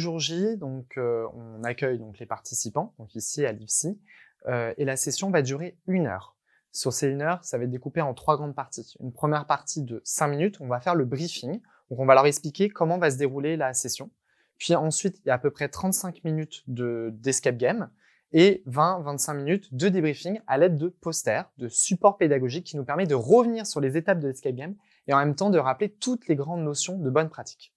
jour J, on accueille donc les participants, donc ici à l'IFSI, et la session va durer 1 heure. Sur ces 1 heure, ça va être découpé en 3 grandes parties. Une première partie de 5 minutes, on va faire le briefing, donc on va leur expliquer comment va se dérouler la session. Puis ensuite, il y a à peu près 35 minutes d'escape game et 20-25 minutes de débriefing à l'aide de posters, de support pédagogique qui nous permet de revenir sur les étapes de l'escape game et en même temps de rappeler toutes les grandes notions de bonne pratique.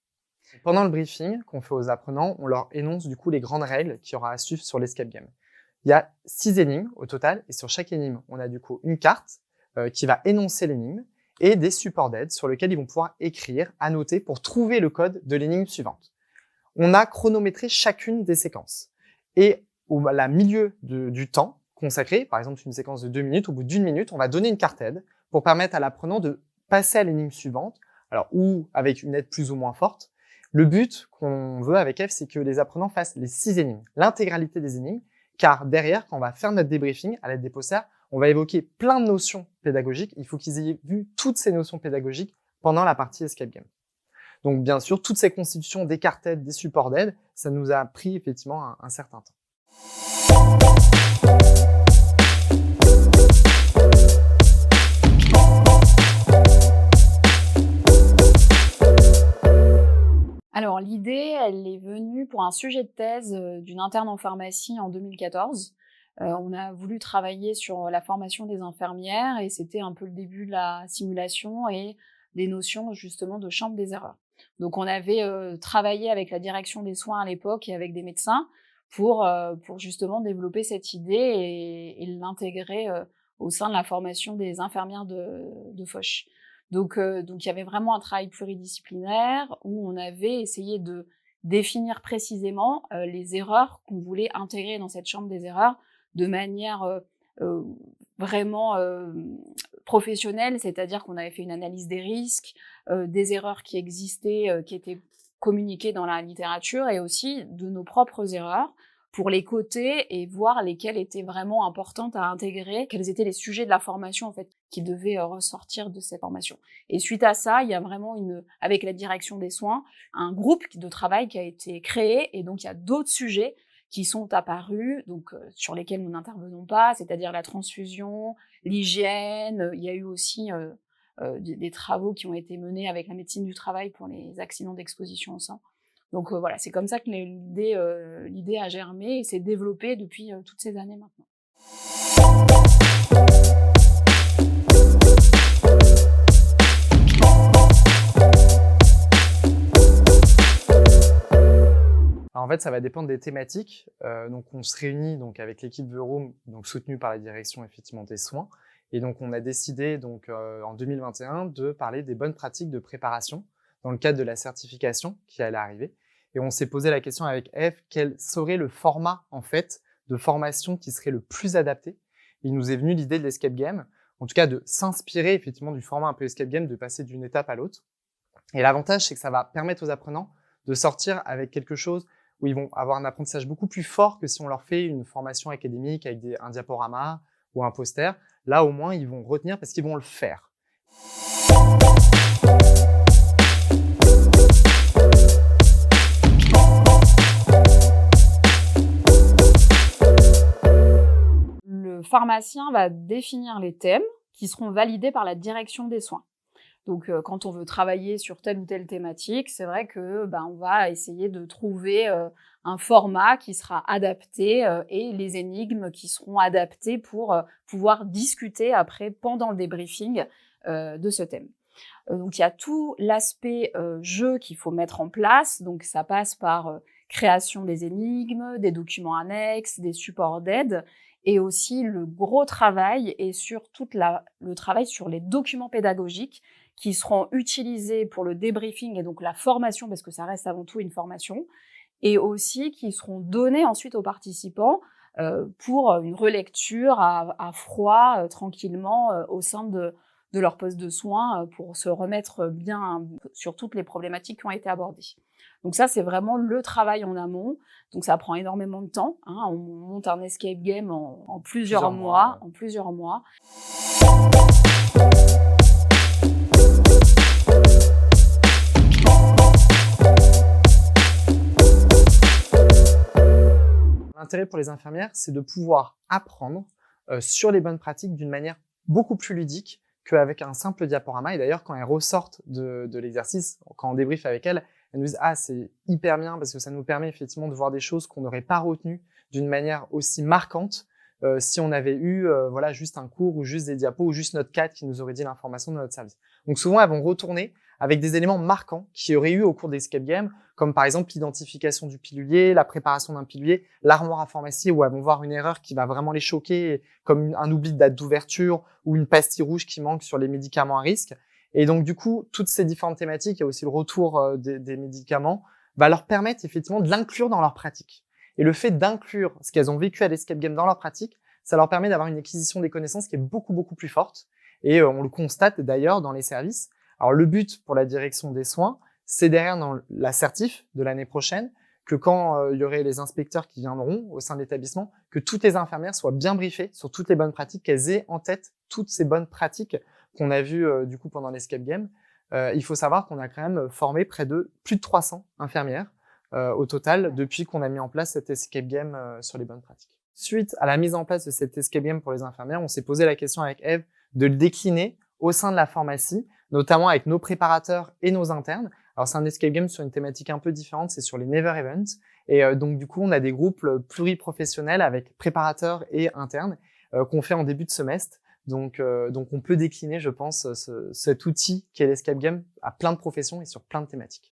Pendant le briefing qu'on fait aux apprenants, on leur énonce du coup les grandes règles qu'il y aura à suivre sur l'escape game. Il y a 6 énigmes au total et sur chaque énigme, on a du coup une carte qui va énoncer l'énigme et des supports d'aide sur lesquels ils vont pouvoir écrire, annoter pour trouver le code de l'énigme suivante. On a chronométré chacune des séquences et au milieu du temps consacré, par exemple une séquence de 2 minutes, au bout d'1 minute, on va donner une carte aide pour permettre à l'apprenant de passer à l'énigme suivante, alors ou avec une aide plus ou moins forte. Le but qu'on veut avec F, c'est que les apprenants fassent les 6 énigmes, l'intégralité des énigmes, car derrière, quand on va faire notre débriefing à l'aide des posters, on va évoquer plein de notions pédagogiques. Il faut qu'ils aient vu toutes ces notions pédagogiques pendant la partie escape game. Donc bien sûr, toutes ces constitutions des cartes aides, des supports d'aide, ça nous a pris effectivement un certain temps. Alors l'idée, elle est venue pour un sujet de thèse d'une interne en pharmacie en 2014. On a voulu travailler sur la formation des infirmières et c'était un peu le début de la simulation et des notions justement de chambre des erreurs. Donc on avait travaillé avec la direction des soins à l'époque et avec des médecins pour justement développer cette idée et l'intégrer au sein de la formation des infirmières de Foch. Donc il y avait vraiment un travail pluridisciplinaire où on avait essayé de définir précisément les erreurs qu'on voulait intégrer dans cette chambre des erreurs de manière vraiment professionnelle, c'est-à-dire qu'on avait fait une analyse des risques, des erreurs qui existaient, qui étaient communiquées dans la littérature et aussi de nos propres erreurs pour les coter et voir lesquelles étaient vraiment importantes à intégrer, quels étaient les sujets de la formation en fait qui devaient ressortir de cette formation. Et suite à ça, il y a vraiment avec la direction des soins, un groupe de travail qui a été créé et donc il y a d'autres sujets qui sont apparus, donc sur lesquels nous n'intervenons pas, c'est-à-dire la transfusion, l'hygiène. Il y a eu aussi des travaux qui ont été menés avec la médecine du travail pour les accidents d'exposition au sang. Donc voilà, c'est comme ça que l'idée a germé et s'est développée depuis toutes ces années maintenant. Alors en fait, ça va dépendre des thématiques. Donc on se réunit donc avec l'équipe The Room, donc soutenue par la direction effectivement des soins, et donc on a décidé donc en 2021 de parler des bonnes pratiques de préparation dans le cadre de la certification qui allait arriver. Et on s'est posé la question avec F, quel serait le format en fait de formation qui serait le plus adapté. Il nous est venu l'idée de l'escape game, en tout cas de s'inspirer effectivement du format un peu escape game, de passer d'une étape à l'autre. Et l'avantage, c'est que ça va permettre aux apprenants de sortir avec quelque chose où ils vont avoir un apprentissage beaucoup plus fort que si on leur fait une formation académique avec un diaporama ou un poster. Là, au moins, ils vont retenir parce qu'ils vont le faire. Le pharmacien va définir les thèmes qui seront validés par la direction des soins. Donc, quand on veut travailler sur telle ou telle thématique, c'est vrai que on va essayer de trouver un format qui sera adapté et les énigmes qui seront adaptées pour pouvoir discuter après, pendant le débriefing, de ce thème. Donc, il y a tout l'aspect jeu qu'il faut mettre en place. Donc, ça passe par création des énigmes, des documents annexes, des supports d'aide, et aussi le gros travail et sur le travail sur les documents pédagogiques qui seront utilisés pour le débriefing et donc la formation, parce que ça reste avant tout une formation, et aussi qui seront donnés ensuite aux participants pour une relecture à froid, tranquillement, au sein de leur poste de soins, pour se remettre bien sur toutes les problématiques qui ont été abordées. Donc ça, c'est vraiment le travail en amont. Donc ça prend énormément de temps. On monte un escape game en plusieurs mois. l'intérêt pour les infirmières, c'est de pouvoir apprendre sur les bonnes pratiques d'une manière beaucoup plus ludique qu'avec un simple diaporama. Et d'ailleurs, quand elles ressortent de l'exercice, quand on débriefe avec elles, elles nous disent « Ah, c'est hyper bien parce que ça nous permet effectivement de voir des choses qu'on n'aurait pas retenues d'une manière aussi marquante si on avait eu voilà, juste un cours ou juste des diapos ou juste notre cadre qui nous aurait dit l'information de notre service. » Donc souvent, elles vont retourner avec des éléments marquants qu'il y aurait eu au cours d'escape game, comme par exemple l'identification du pilulier, la préparation d'un pilulier, l'armoire à pharmacie où elles vont voir une erreur qui va vraiment les choquer, comme un oubli de date d'ouverture ou une pastille rouge qui manque sur les médicaments à risque. Et donc du coup, toutes ces différentes thématiques, il y a aussi le retour des médicaments, va leur permettre effectivement de l'inclure dans leur pratique. Et le fait d'inclure ce qu'elles ont vécu à l'escape game dans leur pratique, ça leur permet d'avoir une acquisition des connaissances qui est beaucoup, beaucoup plus forte. Et on le constate d'ailleurs dans les services. Alors le but pour la direction des soins, c'est derrière dans l'assertif de l'année prochaine que quand il y aurait les inspecteurs qui viendront au sein de l'établissement, que toutes les infirmières soient bien briefées sur toutes les bonnes pratiques, qu'elles aient en tête toutes ces bonnes pratiques qu'on a vues du coup pendant l'escape game. Il faut savoir qu'on a quand même formé plus de 300 infirmières au total depuis qu'on a mis en place cet escape game sur les bonnes pratiques. Suite à la mise en place de cet escape game pour les infirmières, on s'est posé la question avec Eve de le décliner au sein de la pharmacie, notamment avec nos préparateurs et nos internes. Alors c'est un escape game sur une thématique un peu différente, c'est sur les Never Events. Et donc du coup, on a des groupes pluriprofessionnels avec préparateurs et internes qu'on fait en début de semestre. Donc on peut décliner, je pense, cet outil qu'est l'escape game à plein de professions et sur plein de thématiques.